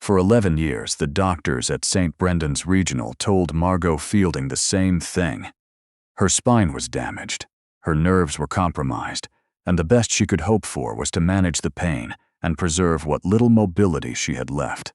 For 11 years, the doctors at St. Brendan's Regional told Margot Fielding the same thing. Her spine was damaged, her nerves were compromised, and the best she could hope for was to manage the pain and preserve what little mobility she had left.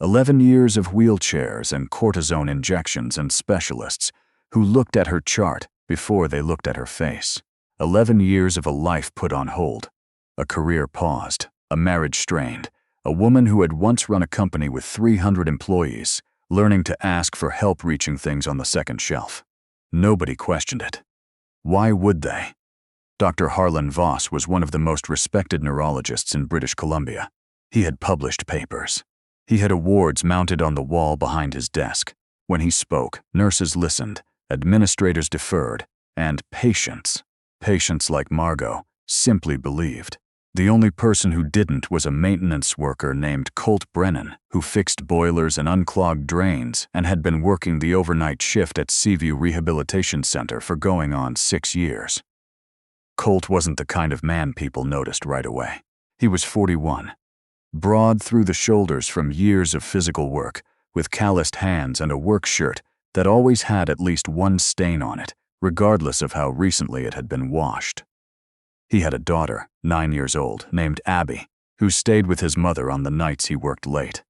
11 years of wheelchairs and cortisone injections and specialists who looked at her chart before they looked at her face. 11 years of a life put on hold, a career paused, a marriage strained, a woman who had once run a company with 300 employees, learning to ask for help reaching things on the second shelf. Nobody questioned it. Why would they? Dr. Harlan Voss was one of the most respected neurologists in British Columbia. He had published papers. He had awards mounted on the wall behind his desk. When he spoke, nurses listened, administrators deferred, and patients like Margot, simply believed. The only person who didn't was a maintenance worker named Colt Brennan, who fixed boilers and unclogged drains and had been working the overnight shift at Seaview Rehabilitation Center for going on 6 years. Colt wasn't the kind of man people noticed right away. He was 41, broad through the shoulders from years of physical work, with calloused hands and a work shirt that always had at least one stain on it, regardless of how recently it had been washed. He had a daughter, 9 years old, named Abby, who stayed with his mother on the nights he worked late.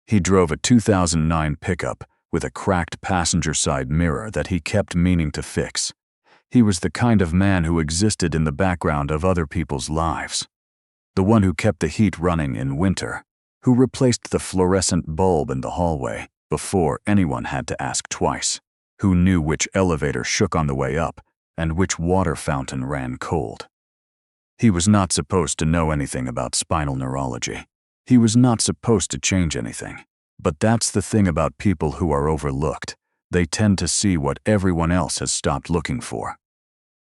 He drove a 2009 pickup with a cracked passenger side mirror that he kept meaning to fix. He was the kind of man who existed in the background of other people's lives. The one who kept the heat running in winter, who replaced the fluorescent bulb in the hallway before anyone had to ask twice, who knew which elevator shook on the way up and which water fountain ran cold. He was not supposed to know anything about spinal neurology. He was not supposed to change anything. But that's the thing about people who are overlooked. They tend to see what everyone else has stopped looking for.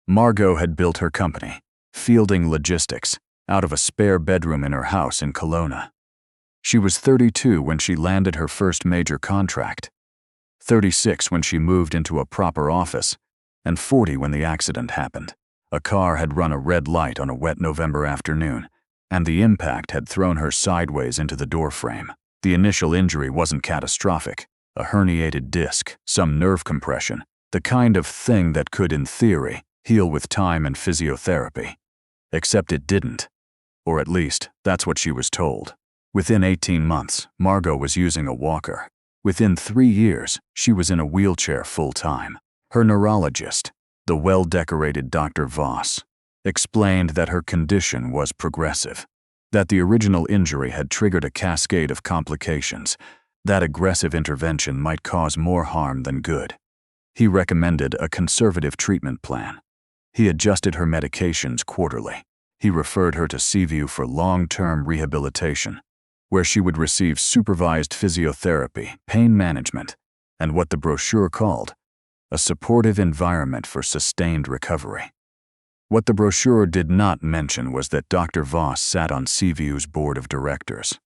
Margot had built her company, Fielding Logistics, out of a spare bedroom in her house in Kelowna. She was 32 when she landed her first major contract, 36 when she moved into a proper office, and 40 when the accident happened. A car had run a red light on a wet November afternoon, and the impact had thrown her sideways into the doorframe. The initial injury wasn't catastrophic. A herniated disc, some nerve compression, the kind of thing that could, in theory, heal with time and physiotherapy. Except it didn't. Or at least, that's what she was told. Within 18 months, Margot was using a walker. Within 3 years, she was in a wheelchair full-time. Her neurologist, the well-decorated Dr. Voss, explained that her condition was progressive, that the original injury had triggered a cascade of complications, that aggressive intervention might cause more harm than good. He recommended a conservative treatment plan. He adjusted her medications quarterly. He referred her to Seaview for long-term rehabilitation, where she would receive supervised physiotherapy, pain management, and what the brochure called a supportive environment for sustained recovery. What the brochure did not mention was that Dr. Voss sat on Seaview's board of directors,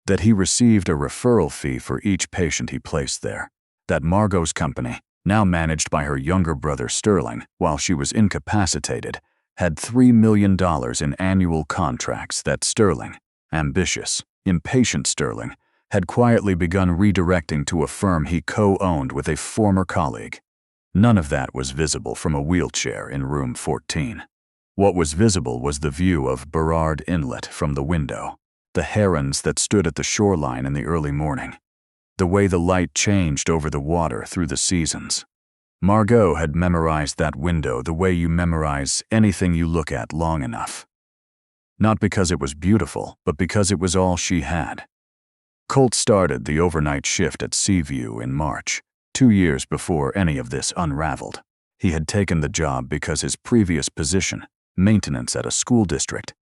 that he received a referral fee for each patient he placed there, that Margot's company, now managed by her younger brother Sterling while she was incapacitated, had $3 million in annual contracts that Sterling, ambitious, impatient Sterling, had quietly begun redirecting to a firm he co-owned with a former colleague. None of that was visible from a wheelchair in room 14. What was visible was the view of Burrard Inlet from the window, the herons that stood at the shoreline in the early morning, the way the light changed over the water through the seasons. Margot had memorized that window the way you memorize anything you look at long enough. Not because it was beautiful, but because it was all she had. Colt started the overnight shift at Seaview in March, 2 years before any of this unraveled. He had taken the job because his previous position, maintenance at a school district,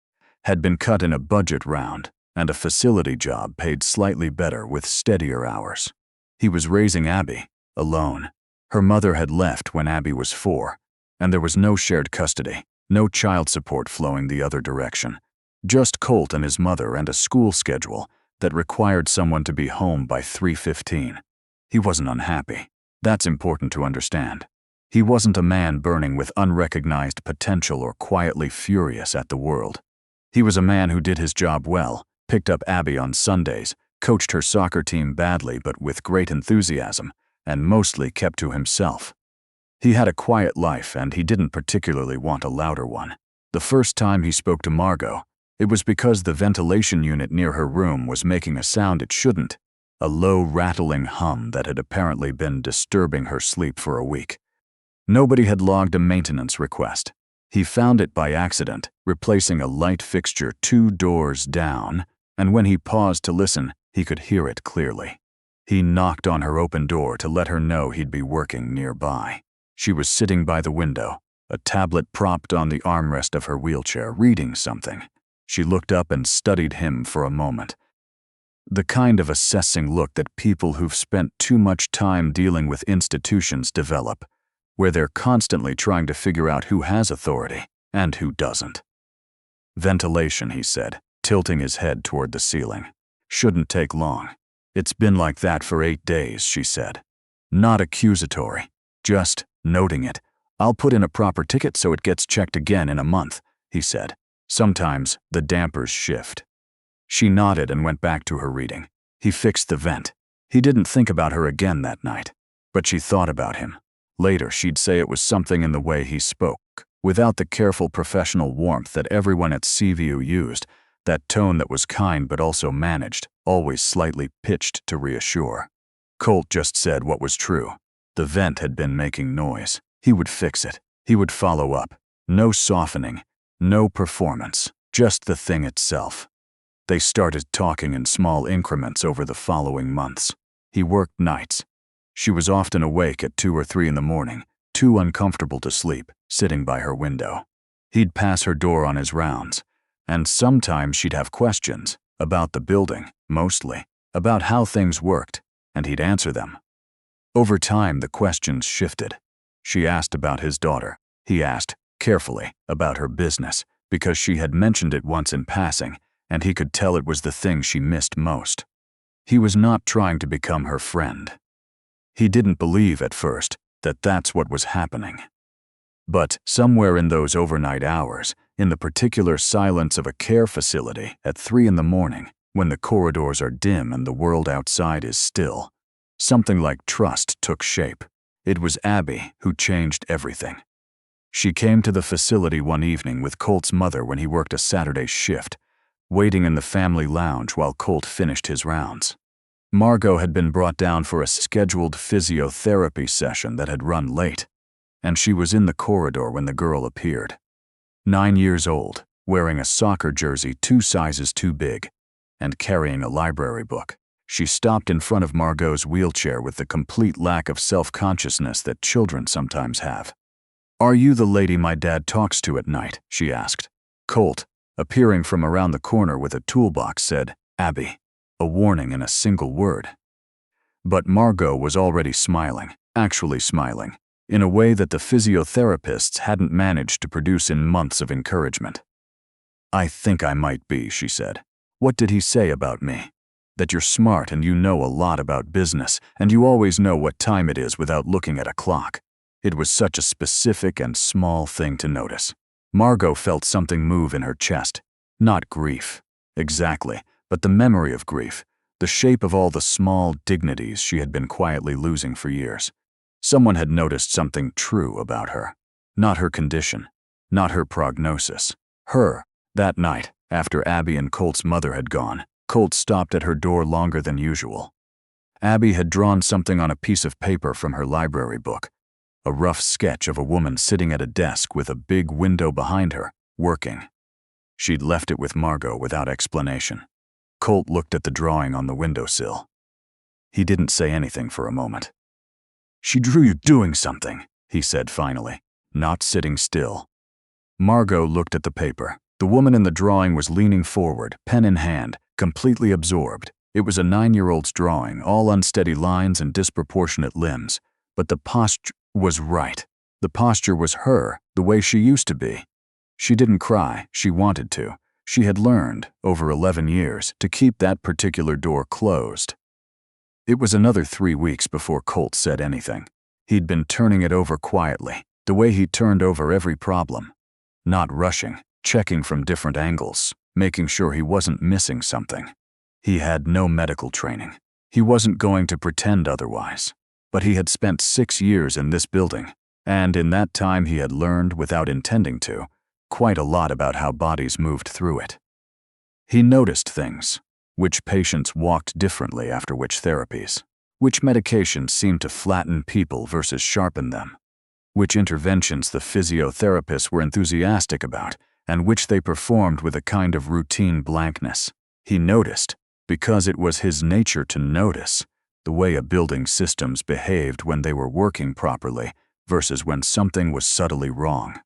had been cut in a budget round, and a facility job paid slightly better with steadier hours. He was raising Abby, alone. Her mother had left when Abby was 4, and there was no shared custody, no child support flowing the other direction. Just Colt and his mother and a school schedule that required someone to be home by 3:15. He wasn't unhappy. That's important to understand. He wasn't a man burning with unrecognized potential or quietly furious at the world. He was a man who did his job well, picked up Abby on Sundays, coached her soccer team badly but with great enthusiasm, and mostly kept to himself. He had a quiet life and he didn't particularly want a louder one. The first time he spoke to Margot, it was because the ventilation unit near her room was making a sound it shouldn't, a low rattling hum that had apparently been disturbing her sleep for a week. Nobody had logged a maintenance request. He found it by accident, replacing a light fixture 2 doors down, and when he paused to listen, he could hear it clearly. He knocked on her open door to let her know he'd be working nearby. She was sitting by the window, a tablet propped on the armrest of her wheelchair, reading something. She looked up and studied him for a moment. The kind of assessing look that people who've spent too much time dealing with institutions develop, where they're constantly trying to figure out who has authority and who doesn't. Ventilation, he said, tilting his head toward the ceiling. Shouldn't take long. It's been like that for 8 days, she said. Not accusatory, just noting it. I'll put in a proper ticket so it gets checked again in a month, he said. Sometimes the dampers shift. She nodded and went back to her reading. He fixed the vent. He didn't think about her again that night, but she thought about him. Later, she'd say it was something in the way he spoke, without the careful professional warmth that everyone at Seaview used, that tone that was kind but also managed, always slightly pitched to reassure. Colt just said what was true. The vent had been making noise. He would fix it. He would follow up. No softening, no performance, just the thing itself. They started talking in small increments over the following months. He worked nights. She was often awake at 2 or 3 in the morning, too uncomfortable to sleep, sitting by her window. He'd pass her door on his rounds, and sometimes she'd have questions, about the building, mostly, about how things worked, and he'd answer them. Over time, the questions shifted. She asked about his daughter. He asked, carefully, about her business, because she had mentioned it once in passing, and he could tell it was the thing she missed most. He was not trying to become her friend. He didn't believe at first that that's what was happening. But somewhere in those overnight hours, in the particular silence of a care facility at 3 in the morning, when the corridors are dim and the world outside is still, something like trust took shape. It was Abby who changed everything. She came to the facility one evening with Colt's mother when he worked a Saturday shift, waiting in the family lounge while Colt finished his rounds. Margot had been brought down for a scheduled physiotherapy session that had run late, and she was in the corridor when the girl appeared. 9 years old, wearing a soccer jersey 2 sizes too big, and carrying a library book. She stopped in front of Margot's wheelchair with the complete lack of self-consciousness that children sometimes have. "Are you the lady my dad talks to at night?" she asked. Colt, appearing from around the corner with a toolbox, said, "Abby," a warning in a single word. But Margot was already smiling, actually smiling, in a way that the physiotherapists hadn't managed to produce in months of encouragement. "I think I might be," she said. "What did he say about me?" "That you're smart and you know a lot about business, and you always know what time it is without looking at a clock." It was such a specific and small thing to notice. Margot felt something move in her chest. Not grief, exactly, but the memory of grief, the shape of all the small dignities she had been quietly losing for years. Someone had noticed something true about her. Not her condition, not her prognosis. Her, that night, after Abby and Colt's mother had gone, Colt stopped at her door longer than usual. Abby had drawn something on a piece of paper from her library book, a rough sketch of a woman sitting at a desk with a big window behind her, working. She'd left it with Margot without explanation. Colt looked at the drawing on the windowsill. He didn't say anything for a moment. "She drew you doing something," he said finally, not sitting still. Margot looked at the paper. The woman in the drawing was leaning forward, pen in hand, completely absorbed. It was a 9-year-old's drawing, all unsteady lines and disproportionate limbs, but the posture was right. The posture was her, the way she used to be. She didn't cry, she wanted to. She had learned, over 11 years, to keep that particular door closed. It was another 3 weeks before Colt said anything. He'd been turning it over quietly, the way he turned over every problem. Not rushing, checking from different angles, making sure he wasn't missing something. He had no medical training. He wasn't going to pretend otherwise. But he had spent 6 years in this building, and in that time he had learned, without intending to, quite a lot about how bodies moved through it. He noticed things: which patients walked differently after which therapies, which medications seemed to flatten people versus sharpen them, which interventions the physiotherapists were enthusiastic about, and which they performed with a kind of routine blankness. He noticed, because it was his nature to notice, the way a building's systems behaved when they were working properly versus when something was subtly wrong.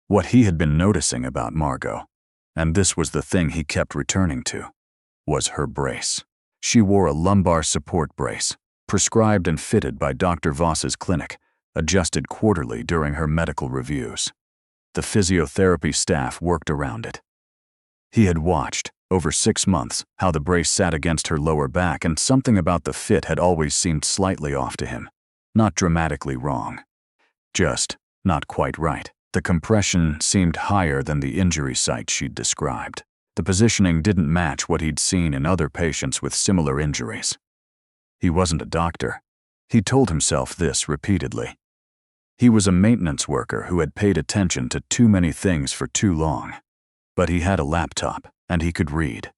What he had been noticing about Margot, and this was the thing he kept returning to, was her brace. She wore a lumbar support brace, prescribed and fitted by Dr. Voss's clinic, adjusted quarterly during her medical reviews. The physiotherapy staff worked around it. He had watched, over 6 months, how the brace sat against her lower back, and something about the fit had always seemed slightly off to him. Not dramatically wrong. Just not quite right. The compression seemed higher than the injury site she'd described. The positioning didn't match what he'd seen in other patients with similar injuries. He wasn't a doctor. He told himself this repeatedly. He was a maintenance worker who had paid attention to too many things for too long. But he had a laptop, and he could read.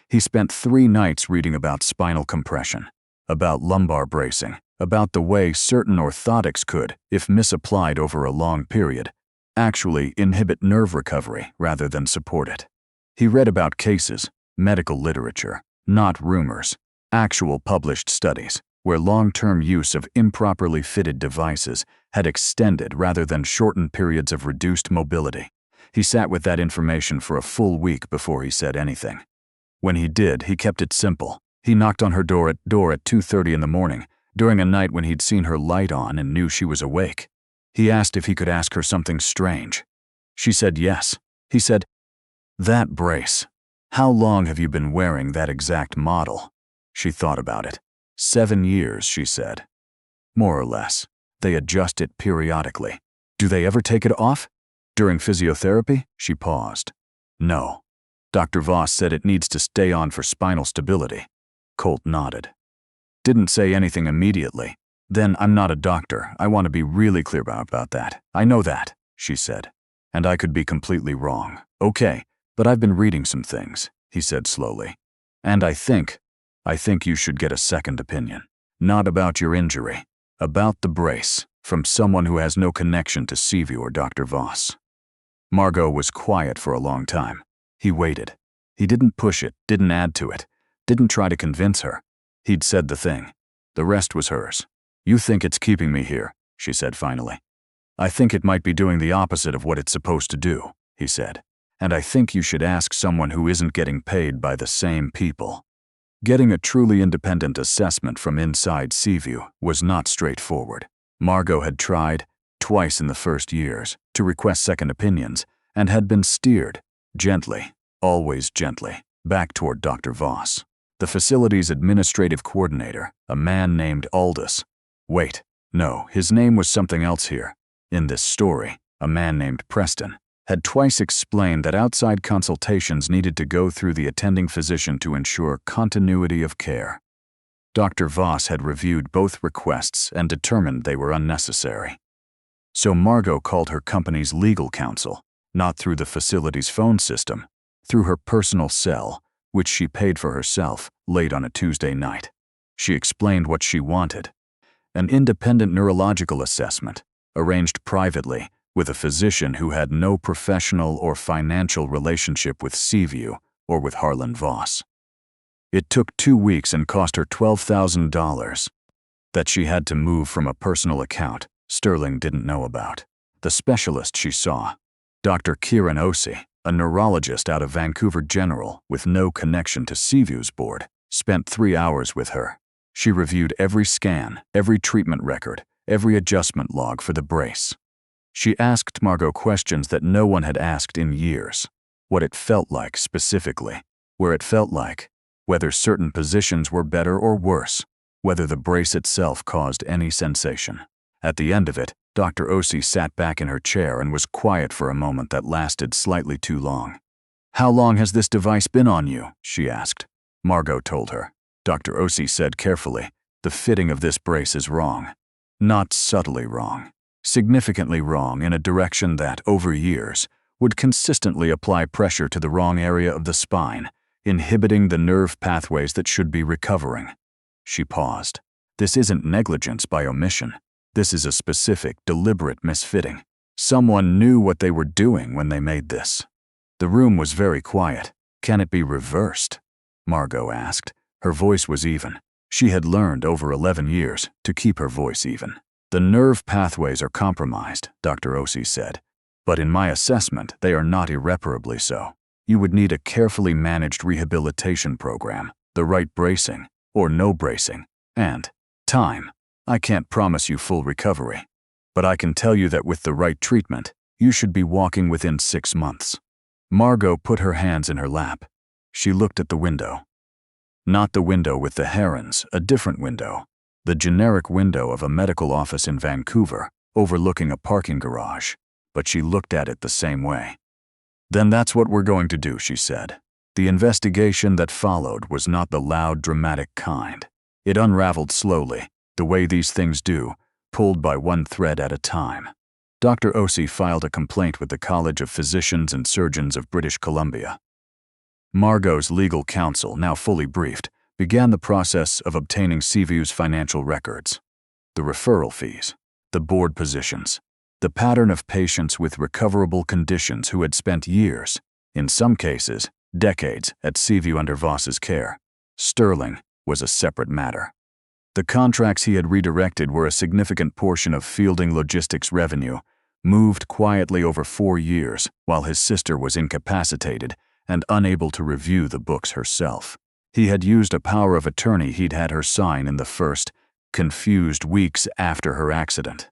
He spent 3 nights reading about spinal compression, about lumbar bracing, about the way certain orthotics could, if misapplied over a long period, actually inhibit nerve recovery rather than support it. He read about cases, medical literature, not rumors, actual published studies, where long-term use of improperly fitted devices had extended rather than shortened periods of reduced mobility. He sat with that information for a full week before he said anything. When he did, he kept it simple. He knocked on her door at 2:30 in the morning, during a night when he'd seen her light on and knew she was awake. He asked if he could ask her something strange. She said yes. He said, "That brace. How long have you been wearing that exact model?" She thought about it. 7 years, she said. More or less. They adjust it periodically. Do they ever take it off? During physiotherapy? She paused. No. Dr. Voss said it needs to stay on for spinal stability. Colt nodded. Didn't say anything immediately. Then, I'm not a doctor. I want to be really clear about that. I know that, she said. And I could be completely wrong. Okay, but I've been reading some things, he said slowly. And I think you should get a second opinion. Not about your injury. About the brace, from someone who has no connection to Seaview or Dr. Voss. Margot was quiet for a long time. He waited. He didn't push it, didn't add to it, didn't try to convince her. He'd said the thing. The rest was hers. You think it's keeping me here, she said finally. I think it might be doing the opposite of what it's supposed to do, he said. And I think you should ask someone who isn't getting paid by the same people. Getting a truly independent assessment from inside Seaview was not straightforward. Margot had tried, twice in the first years, to request second opinions, and had been steered, gently, always gently, back toward Dr. Voss. The facility's administrative coordinator, a man named Aldous. Wait, no, his name was something else here. In this story, a man named Preston had twice explained that outside consultations needed to go through the attending physician to ensure continuity of care. Dr. Voss had reviewed both requests and determined they were unnecessary. So Margot called her company's legal counsel, not through the facility's phone system, through her personal cell, which she paid for herself, late on a Tuesday night. She explained what she wanted: an independent neurological assessment, arranged privately, with a physician who had no professional or financial relationship with Seaview or with Harlan Voss. It took 2 weeks and cost her $12,000 that she had to move from a personal account Sterling didn't know about. The specialist she saw, Dr. Kieran Osei, a neurologist out of Vancouver General with no connection to Seaview's board, spent 3 hours with her. She reviewed every scan, every treatment record, every adjustment log for the brace. She asked Margot questions that no one had asked in years. What it felt like specifically, where it felt like, whether certain positions were better or worse, whether the brace itself caused any sensation. At the end of it, Dr. Osei sat back in her chair and was quiet for a moment that lasted slightly too long. "How long has this device been on you?" she asked. Margot told her. Dr. Osi said carefully, "The fitting of this brace is wrong. Not subtly wrong. Significantly wrong in a direction that, over years, would consistently apply pressure to the wrong area of the spine, inhibiting the nerve pathways that should be recovering." She paused. "This isn't negligence by omission. This is a specific, deliberate misfitting. Someone knew what they were doing when they made this." The room was very quiet. "Can it be reversed?" Margot asked. Her voice was even. She had learned over 11 years to keep her voice even. "The nerve pathways are compromised," Dr. Osi said. "But in my assessment, they are not irreparably so. You would need a carefully managed rehabilitation program, the right bracing, or no bracing, and time. I can't promise you full recovery, but I can tell you that with the right treatment, you should be walking within 6 months." Margot put her hands in her lap. She looked at the window. Not the window with the herons, a different window. The generic window of a medical office in Vancouver, overlooking a parking garage. But she looked at it the same way. "Then that's what we're going to do," she said. The investigation that followed was not the loud, dramatic kind. It unraveled slowly, the way these things do, pulled by one thread at a time. Dr. Osi filed a complaint with the College of Physicians and Surgeons of British Columbia. Margot's legal counsel, now fully briefed, began the process of obtaining Seaview's financial records. The referral fees, the board positions, the pattern of patients with recoverable conditions who had spent years, in some cases, decades, at Seaview under Voss's care. Sterling was a separate matter. The contracts he had redirected were a significant portion of Fielding Logistics' revenue, moved quietly over 4 years while his sister was incapacitated and unable to review the books herself. He had used a power of attorney he'd had her sign in the first, confused weeks after her accident.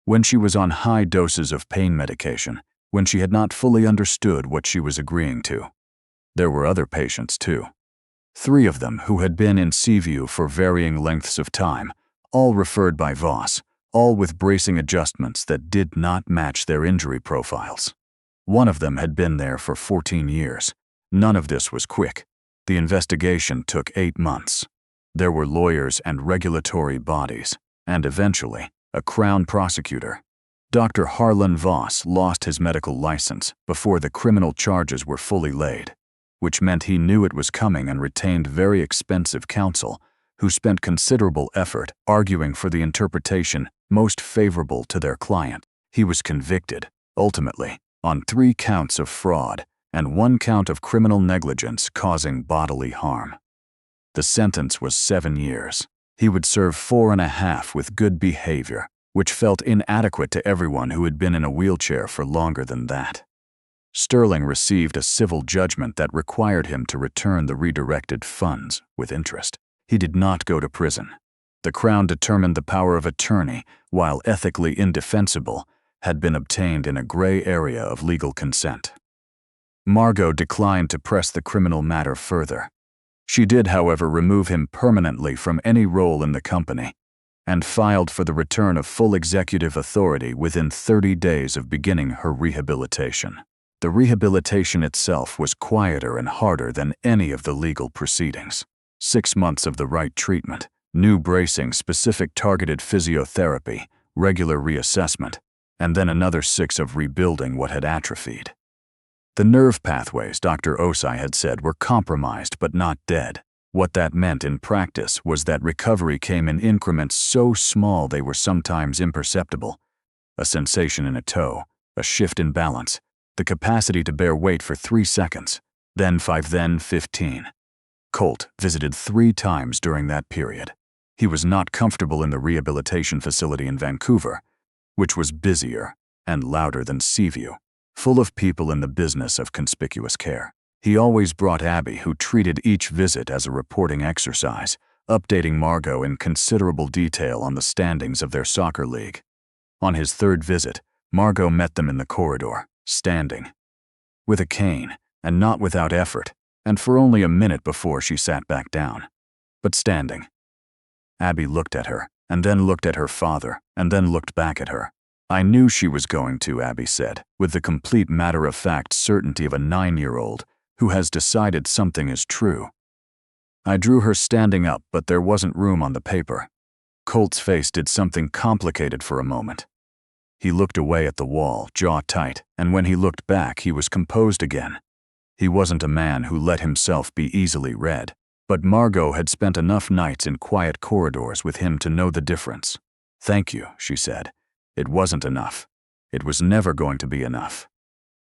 When she was on high doses of pain medication, when she had not fully understood what she was agreeing to. There were other patients, too. 3 of them who had been in Seaview for varying lengths of time, all referred by Voss, all with bracing adjustments that did not match their injury profiles. One of them had been there for 14 years. None of this was quick. The investigation took 8 months. There were lawyers and regulatory bodies, and eventually, a Crown prosecutor. Dr. Harlan Voss lost his medical license before the criminal charges were fully laid, which meant he knew it was coming and retained very expensive counsel who spent considerable effort arguing for the interpretation most favorable to their client. He was convicted, ultimately, on 3 counts of fraud and 1 count of criminal negligence causing bodily harm. The sentence was 7 years. He would serve 4.5 with good behavior, which felt inadequate to everyone who had been in a wheelchair for longer than that. Sterling received a civil judgment that required him to return the redirected funds with interest. He did not go to prison. The Crown determined the power of attorney, while ethically indefensible, had been obtained in a gray area of legal consent. Margot declined to press the criminal matter further. She did, however, remove him permanently from any role in the company, and filed for the return of full executive authority within 30 days of beginning her rehabilitation. The rehabilitation itself was quieter and harder than any of the legal proceedings. 6 months of the right treatment, new bracing, specific targeted physiotherapy, regular reassessment, and then another 6 of rebuilding what had atrophied. The nerve pathways, Dr. Osi had said, were compromised but not dead. What that meant in practice was that recovery came in increments so small they were sometimes imperceptible. A sensation in a toe, a shift in balance, the capacity to bear weight for 3 seconds, then 5, then 15. Colt visited 3 times during that period. He was not comfortable in the rehabilitation facility in Vancouver, which was busier and louder than Seaview, full of people in the business of conspicuous care. He always brought Abby, who treated each visit as a reporting exercise, updating Margot in considerable detail on the standings of their soccer league. On his 3rd visit, Margot met them in the corridor, standing, with a cane, and not without effort, and for only a minute before she sat back down, but standing. Abby looked at her, and then looked at her father, and then looked back at her. "I knew she was going to," Abby said, with the complete matter-of-fact certainty of a 9-year-old who has decided something is true. I drew her standing up, but there wasn't room on the paper. Colt's face did something complicated for a moment. He looked away at the wall, jaw tight, and when he looked back, he was composed again. He wasn't a man who let himself be easily read, but Margot had spent enough nights in quiet corridors with him to know the difference. "Thank you," she said. It wasn't enough. It was never going to be enough.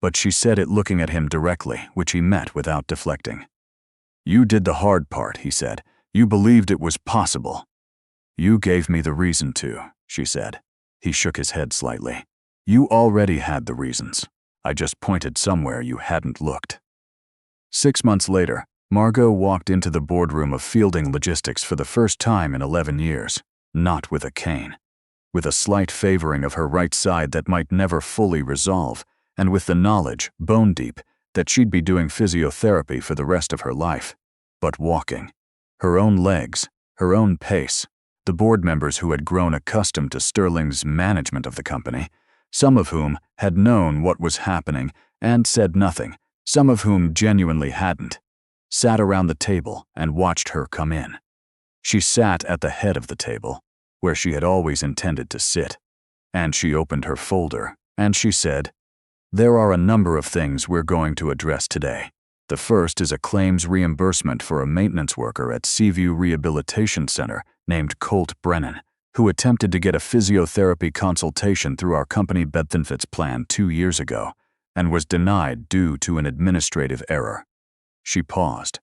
But she said it looking at him directly, which he met without deflecting. "You did the hard part," he said. "You believed it was possible." "You gave me the reason to," she said. He shook his head slightly. "You already had the reasons. I just pointed somewhere you hadn't looked." 6 months later, Margot walked into the boardroom of Fielding Logistics for the first time in 11 years, not with a cane. With a slight favoring of her right side that might never fully resolve, and with the knowledge, bone deep, that she'd be doing physiotherapy for the rest of her life. But walking. Her own legs, her own pace. The board members who had grown accustomed to Sterling's management of the company, some of whom had known what was happening and said nothing, some of whom genuinely hadn't, sat around the table and watched her come in. She sat at the head of the table, where she had always intended to sit, and she opened her folder, and she said, "There are a number of things we're going to address today. The first is a claims reimbursement for a maintenance worker at Seaview Rehabilitation Center named Colt Brennan, who attempted to get a physiotherapy consultation through our company benefits plan 2 years ago, and was denied due to an administrative error." She paused.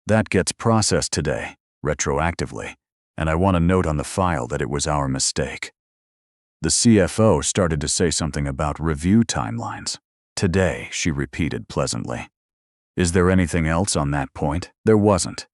"That gets processed today, retroactively, and I want to note on the file that it was our mistake." The CFO started to say something about review timelines. "Today," she repeated pleasantly. "Is there anything else on that point?" There wasn't.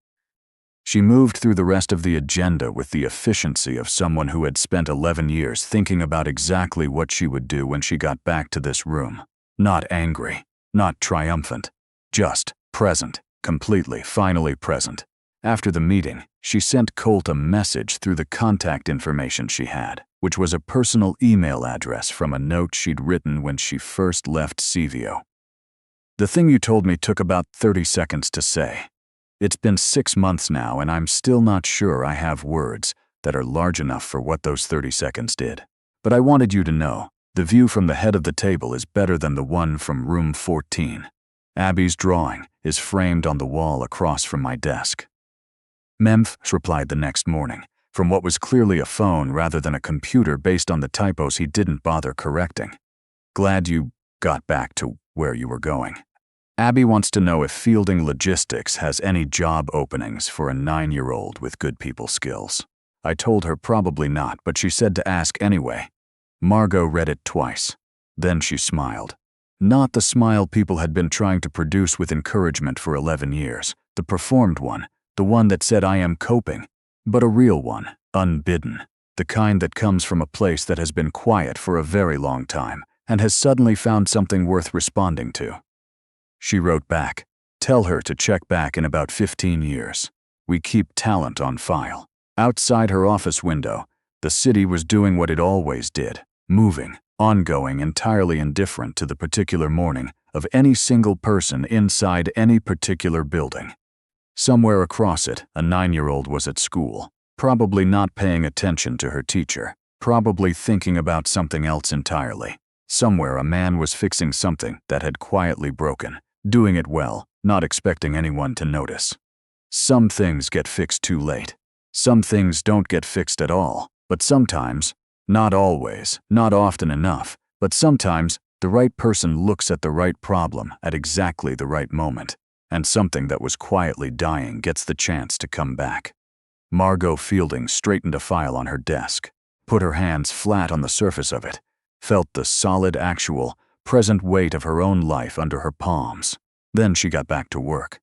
She moved through the rest of the agenda with the efficiency of someone who had spent 11 years thinking about exactly what she would do when she got back to this room. Not angry, not triumphant, just present, completely, finally present. After the meeting, she sent Colt a message through the contact information she had, which was a personal email address from a note she'd written when she first left Seaview. "The thing you told me took about 30 seconds to say. It's been 6 months now, and I'm still not sure I have words that are large enough for what those 30 seconds did. But I wanted you to know, the view from the head of the table is better than the one from room 14. Abby's drawing is framed on the wall across from my desk." Memph replied the next morning, from what was clearly a phone rather than a computer based on the typos he didn't bother correcting. "Glad you got back to where you were going. Abby wants to know if Fielding Logistics has any job openings for a 9-year-old with good people skills." I told her probably not, but she said to ask anyway. Margot read it twice. Then she smiled. Not the smile people had been trying to produce with encouragement for 11 years, the performed one, the one that said "I am coping," but a real one, unbidden, the kind that comes from a place that has been quiet for a very long time and has suddenly found something worth responding to. She wrote back, "Tell her to check back in about 15 years. We keep talent on file." Outside her office window, the city was doing what it always did, moving, ongoing, entirely indifferent to the particular morning of any single person inside any particular building. Somewhere across it, a 9-year-old was at school, probably not paying attention to her teacher, probably thinking about something else entirely. Somewhere a man was fixing something that had quietly broken, doing it well, not expecting anyone to notice. Some things get fixed too late. Some things don't get fixed at all, but sometimes, not always, not often enough, but sometimes the right person looks at the right problem at exactly the right moment, and something that was quietly dying gets the chance to come back. Margot Fielding straightened a file on her desk, put her hands flat on the surface of it, felt the solid, actual, present weight of her own life under her palms. Then she got back to work.